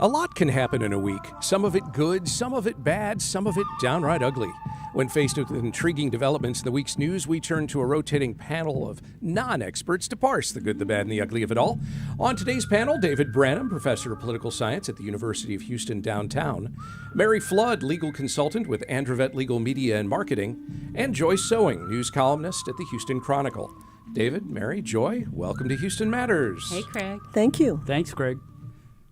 A lot can happen in a week. Some of it good, some of it bad, some of it downright ugly. When faced with intriguing developments in the week's news, we turn to a rotating panel of non-experts to parse the good, the bad, and the ugly of it all. On today's panel, David Branham, professor of political science at the University of Houston downtown, Mary Flood, legal consultant with Androvett Legal Media Marketing, and Joy Sewing, news columnist at the Houston Chronicle. David, Mary, Joy, welcome to Houston Matters. Hey, Craig. Thank you. Thanks, Craig.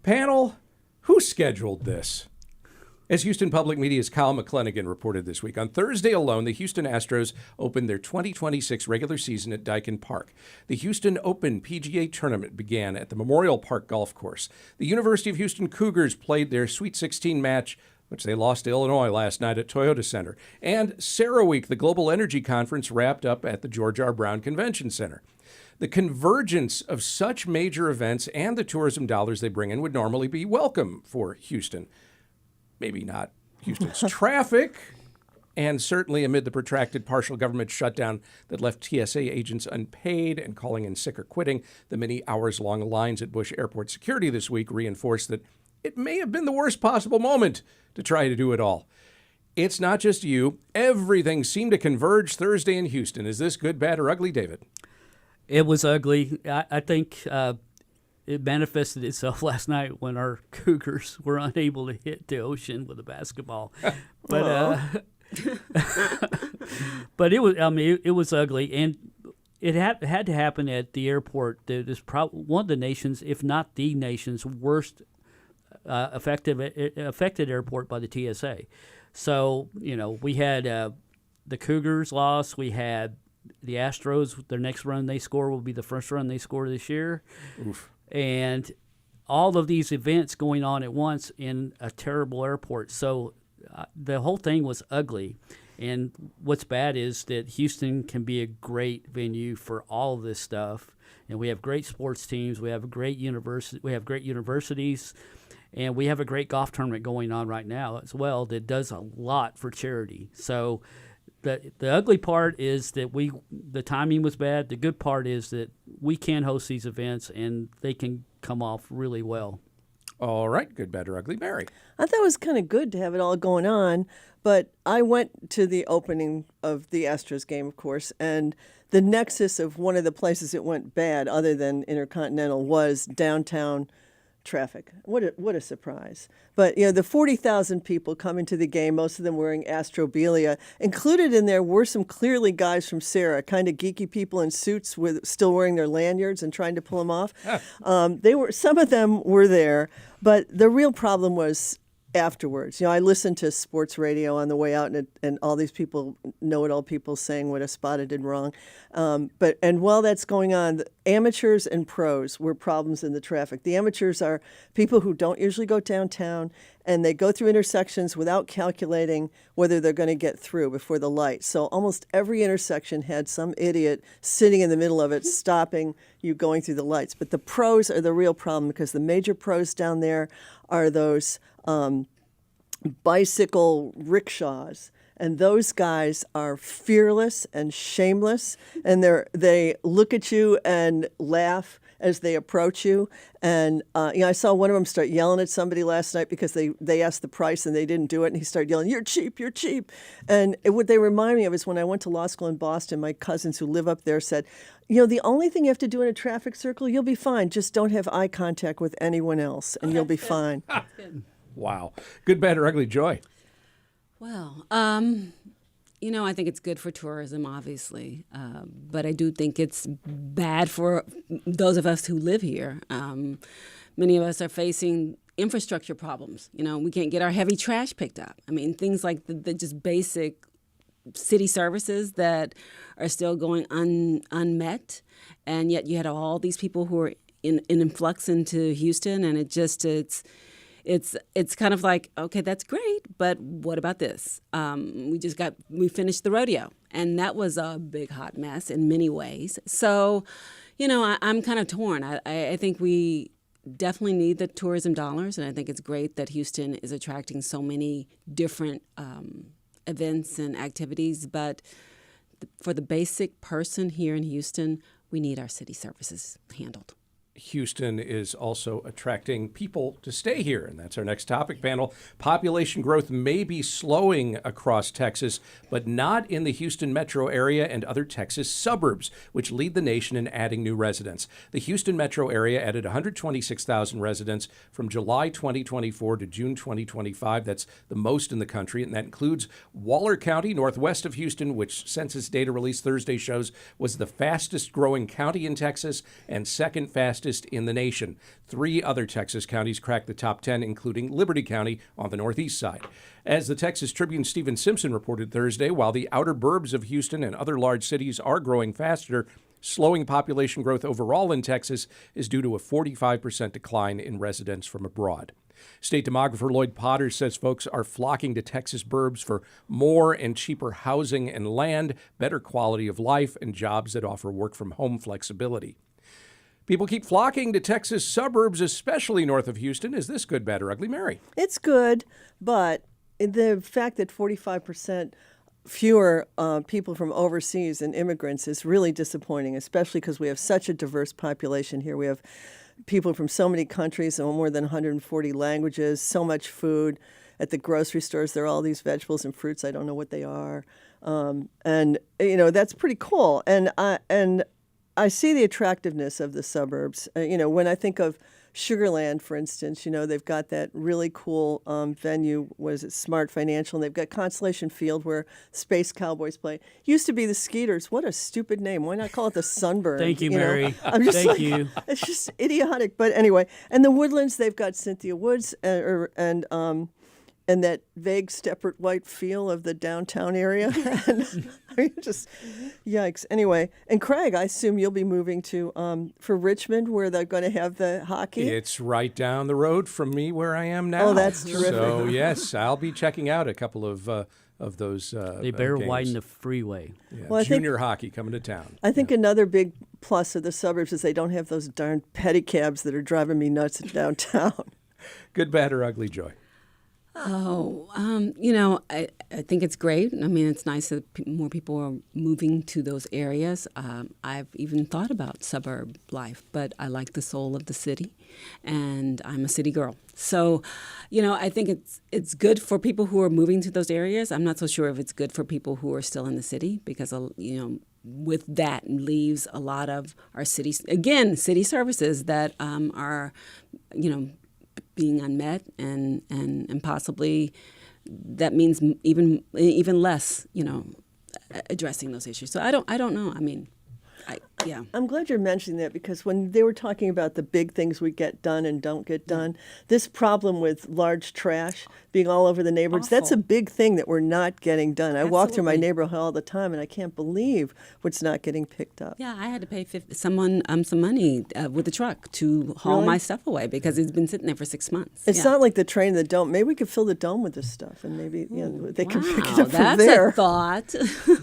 Panel, who scheduled this? As Houston Public Media's Kyle McClanagan reported this week, on Thursday alone, the Houston Astros opened their 2026 regular season at Daikin Park. The Houston Open PGA tournament began at the Memorial Park Golf Course. The University of Houston Cougars played their Sweet 16 match, which they lost to Illinois last night at Toyota Center. And CERAWeek, the Global Energy Conference, wrapped up at the George R. Brown Convention Center. The convergence of such major events and the tourism dollars they bring in would normally be welcome for Houston. Maybe not Houston's traffic, and certainly amid the protracted partial government shutdown that left TSA agents unpaid and calling in sick or quitting, the many hours-long lines at Bush Airport security this week reinforced that it may have been the worst possible moment to try to do it all. It's not just you. Everything seemed to converge Thursday in Houston. Is this good, bad, or ugly, David? It was ugly. I think it manifested itself last night when our Cougars were unable to hit the ocean with a basketball. But but it was. I mean, it was ugly, and it had to happen at the airport. That is probably one of the nation's, if not the nation's, worst affected airport by the TSA. So we had the Cougars lost. We had the Astros. Their next run they score will be the first run they score this year. Oof. And all of these events going on at once in a terrible airport. So the whole thing was ugly. And what's bad is that Houston can be a great venue for all of this stuff. And we have great sports teams. We have a great university. We have great universities. And we have a great golf tournament going on right now as well that does a lot for charity. So the ugly part is that the timing was bad. The good part is that we can host these events and they can come off really well. All right, good, bad, or ugly, Mary. I thought it was kind of good to have it all going on, but I went to the opening of the Astros game, of course, and the nexus of one of the places it went bad, other than Intercontinental, was downtown traffic. What a surprise. But, the 40,000 people coming to the game, most of them wearing Astrobelia. Included in there were some clearly guys from CERA, kind of geeky people in suits with still wearing their lanyards and trying to pull them off. Some of them were there, but the real problem was afterwards. I listened to sports radio on the way out, and all these people, know-it-all people saying what Espada did wrong. And while that's going on, the amateurs and pros were problems in the traffic. The amateurs are people who don't usually go downtown, and they go through intersections without calculating whether they're going to get through before the light. So almost every intersection had some idiot sitting in the middle of it, stopping you going through the lights. But the pros are the real problem, because the major pros down there are those bicycle rickshaws, and those guys are fearless and shameless, and they look at you and laugh as they approach you. And I saw one of them start yelling at somebody last night because they asked the price and they didn't do it, and he started yelling, "You're cheap, you're cheap." And what they remind me of is when I went to law school in Boston, my cousins who live up there said, the only thing you have to do in a traffic circle, you'll be fine. Just don't have eye contact with anyone else, and you'll be fine. Wow. Good, bad, or ugly, Joy? Well, I think it's good for tourism, obviously, but I do think it's bad for those of us who live here. Many of us are facing infrastructure problems. We can't get our heavy trash picked up. I mean, things like the just basic city services that are still going unmet, and yet you had all these people who are in influx into Houston, and it's kind of like, okay, that's great, but what about this? We finished the rodeo, and that was a big hot mess in many ways. So, I'm kind of torn. I think we definitely need the tourism dollars, and I think it's great that Houston is attracting so many different events and activities. But for the basic person here in Houston, we need our city services handled. Houston is also attracting people to stay here. And that's our next topic panel. Population growth may be slowing across Texas, but not in the Houston metro area and other Texas suburbs, which lead the nation in adding new residents. The Houston metro area added 126,000 residents from July 2024 to June 2025. That's the most in the country, and that includes Waller County, northwest of Houston, which census data released Thursday shows was the fastest growing county in Texas and second fastest in the nation. 3 other Texas counties cracked the top 10, including Liberty County on the northeast side. As the Texas Tribune's Stephen Simpson reported Thursday, while the outer burbs of Houston and other large cities are growing faster, slowing population growth overall in Texas is due to a 45% decline in residents from abroad. State demographer Lloyd Potter says folks are flocking to Texas burbs for more and cheaper housing and land, better quality of life, and jobs that offer work-from-home flexibility. People keep flocking to Texas suburbs, especially north of Houston. Is this good, bad, or ugly, Mary? It's good, but the fact that 45% fewer people from overseas and immigrants is really disappointing, especially because we have such a diverse population here. We have people from so many countries and more than 140 languages, so much food. At the grocery stores, there are all these vegetables and fruits. I don't know what they are. And, that's pretty cool. And I see the attractiveness of the suburbs. When I think of Sugar Land, for instance, they've got that really cool venue, Smart Financial, and they've got Constellation Field where Space Cowboys play. Used to be the Skeeters. What a stupid name. Why not call it the Sunburn? Thank you, Mary. I'm just Thank you. It's just idiotic. But anyway, and the Woodlands, they've got Cynthia Woods and that vague Steppert White feel of the downtown area. And, just yikes. Anyway, and Craig, I assume you'll be moving to for Richmond, where they're going to have the hockey. It's right down the road from me where I am now. Oh, that's terrific. So yes, I'll be checking out a couple of those. They better games. widen the freeway. Yeah, Well, junior hockey coming to town. I think another big plus of the suburbs is they don't have those darn pedicabs that are driving me nuts downtown. Good, bad, or ugly, Joy? I think it's great. I mean, it's nice that more people are moving to those areas. I've even thought about suburb life, but I like the soul of the city, and I'm a city girl. So, I think it's good for people who are moving to those areas. I'm not so sure if it's good for people who are still in the city because, with that leaves a lot of our city services that are, being unmet and possibly that means even less, addressing those issues. So I don't know. I mean, yeah. I'm glad you're mentioning that because when they were talking about the big things we get done and don't get done, this problem with large trash being all over the neighborhoods, that's a big thing that we're not getting done. I walk through my neighborhood all the time and I can't believe what's not getting picked up. Yeah, I had to pay someone some money with the truck to haul my stuff away because it's been sitting there for 6 months. It's not like the train in the dome. Maybe we could fill the dome with this stuff and maybe they can pick it up from there. That's a thought.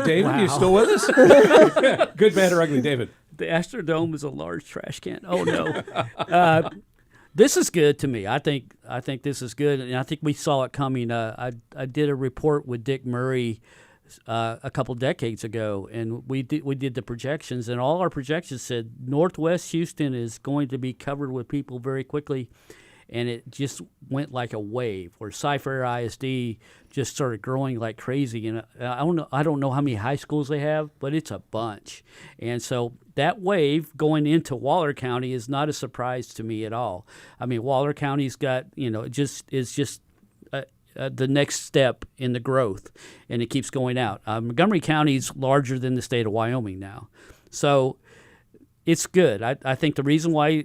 David, you still with us? Good, bad, or ugly, David? The Astrodome is a large trash can. Oh no. This is good to me. I think this is good, and I think we saw it coming. I did a report with Dick Murray a couple decades ago, and we did the projections, and all our projections said Northwest Houston is going to be covered with people very quickly, and it just went like a wave. Where Cypher ISD just started growing like crazy, and I don't know how many high schools they have, but it's a bunch, and so that wave going into Waller County is not a surprise to me at all. I mean, Waller County's got the next step in the growth, and it keeps going out. Montgomery County's larger than the state of Wyoming now, so it's good. I think the reason why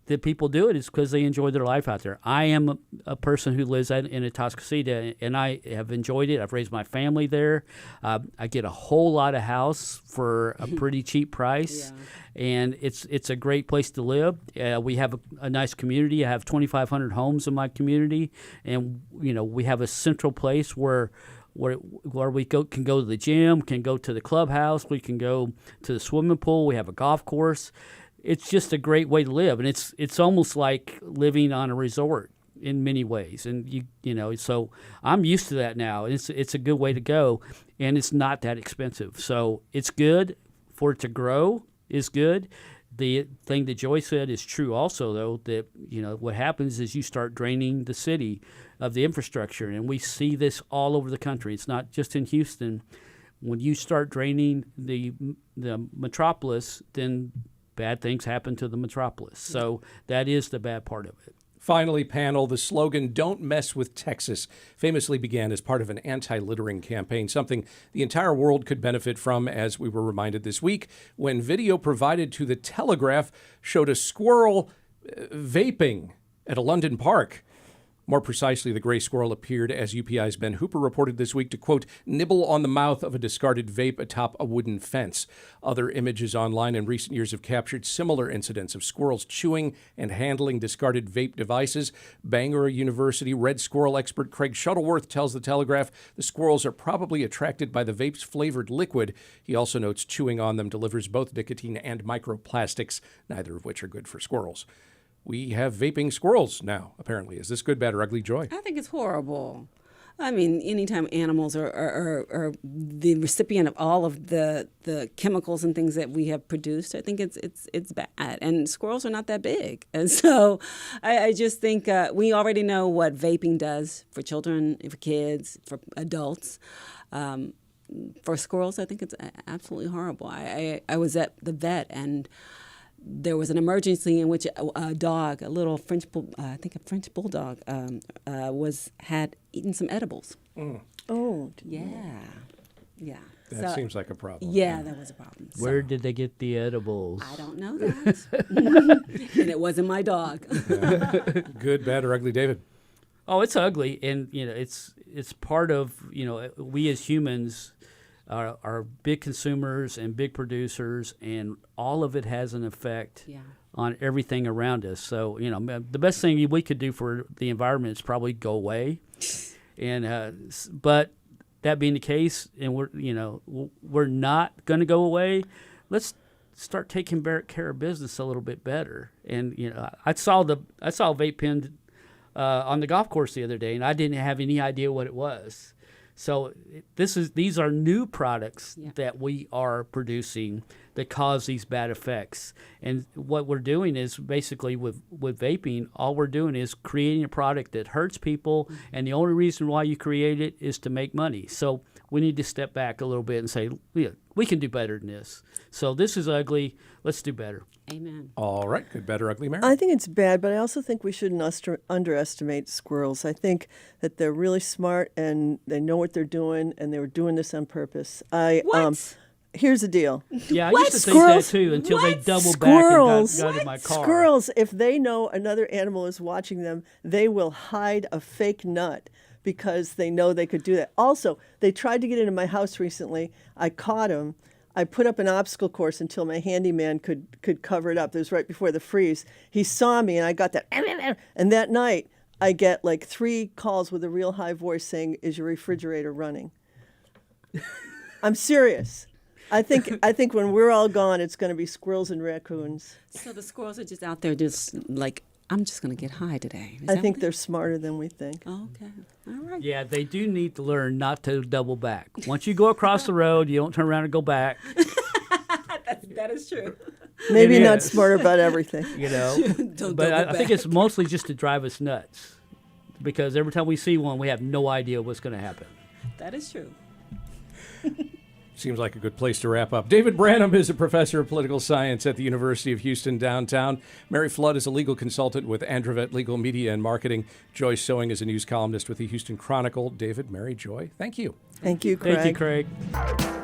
that people do it is because they enjoy their life out there. I am a person who lives in Atascocita, and I have enjoyed it. I've raised my family there. I get a whole lot of house for a pretty cheap price, and it's a great place to live. We have a nice community. I have 2,500 homes in my community, and we have a central place where we can go to the gym, can go to the clubhouse, we can go to the swimming pool. We have a golf course. It's just a great way to live, and it's almost like living on a resort in many ways. And so I'm used to that now. It's a good way to go, and it's not that expensive. So it's good for it to grow. Is good. The thing that Joy said is true also, though, that, what happens is you start draining the city of the infrastructure, and we see this all over the country. It's not just in Houston. When you start draining the metropolis, then bad things happen to the metropolis. So that is the bad part of it. Finally, panel, the slogan, "Don't Mess with Texas," famously began as part of an anti-littering campaign, something the entire world could benefit from, as we were reminded this week when video provided to the Telegraph showed a squirrel vaping at a London park. More precisely, the gray squirrel appeared, as UPI's Ben Hooper reported this week, to, quote, "nibble on the mouth of a discarded vape atop a wooden fence." Other images online in recent years have captured similar incidents of squirrels chewing and handling discarded vape devices. Bangor University red squirrel expert Craig Shuttleworth tells the Telegraph the squirrels are probably attracted by the vape's flavored liquid. He also notes chewing on them delivers both nicotine and microplastics, neither of which are good for squirrels. We have vaping squirrels now, apparently. Is this good, bad, or ugly, Joy? I think it's horrible. I mean, anytime animals are the recipient of all of the chemicals and things that we have produced, I think it's bad. And squirrels are not that big. And so I just think we already know what vaping does for children, for kids, for adults. For squirrels, I think it's absolutely horrible. I was at the vet, and there was an emergency in which a dog, a little French bulldog, had eaten some edibles. Mm. Oh, Yeah. That seems like a problem. Yeah, that was a problem. Where did they get the edibles? I don't know that. And it wasn't my dog. Good, bad, or ugly, David? Oh, it's ugly, and it's part of we as humans are big consumers and big producers, and all of it has an effect on everything around us. So the best thing we could do for the environment is probably go away, and but that being the case, and we're not going to go away. Let's start taking care of business a little bit better. And I saw a vape pen on the golf course the other day, and I didn't have any idea what it was. So these are new products that we are producing that cause these bad effects. And what we're doing is basically with vaping, all we're doing is creating a product that hurts people, and the only reason why you create it is to make money. So we need to step back a little bit and say, we can do better than this. So this is ugly. Let's do better. Amen. All right. Good, bad, or ugly, Mary? I think it's bad, but I also think we shouldn't underestimate squirrels. I think that they're really smart and they know what they're doing, and they were doing this on purpose. What? Here's the deal. Yeah, I What? used to think that Squirrels? too until they What? doubled Squirrels. back and got in my car. Squirrels, if they know another animal is watching them, they will hide a fake nut because they know they could do that. Also, they tried to get into my house recently. I caught them. I put up an obstacle course until my handyman could cover it up. It was right before the freeze. He saw me, and I got that. And that night, I get like 3 calls with a real high voice saying, "Is your refrigerator running?" I'm serious. I think when we're all gone, it's going to be squirrels and raccoons. So the squirrels are just out there just like, I'm just going to get high today. Is I that think what they're smarter than we think. Oh, okay. All right. Yeah, they do need to learn not to double back. Once you go across the road, you don't turn around and go back. That is true. Maybe It not is. smarter about everything. Don't But double I think back. it's mostly just to drive us nuts, because every time we see one, we have no idea what's going to happen. That is true. Seems like a good place to wrap up. David Branham is a professor of political science at the University of Houston downtown. Mary Flood is a legal consultant with Androvett Legal Media and Marketing. Joy Sewing is a news columnist with the Houston Chronicle. David, Mary, Joy, thank you. Thank you, Craig. Thank you, Craig.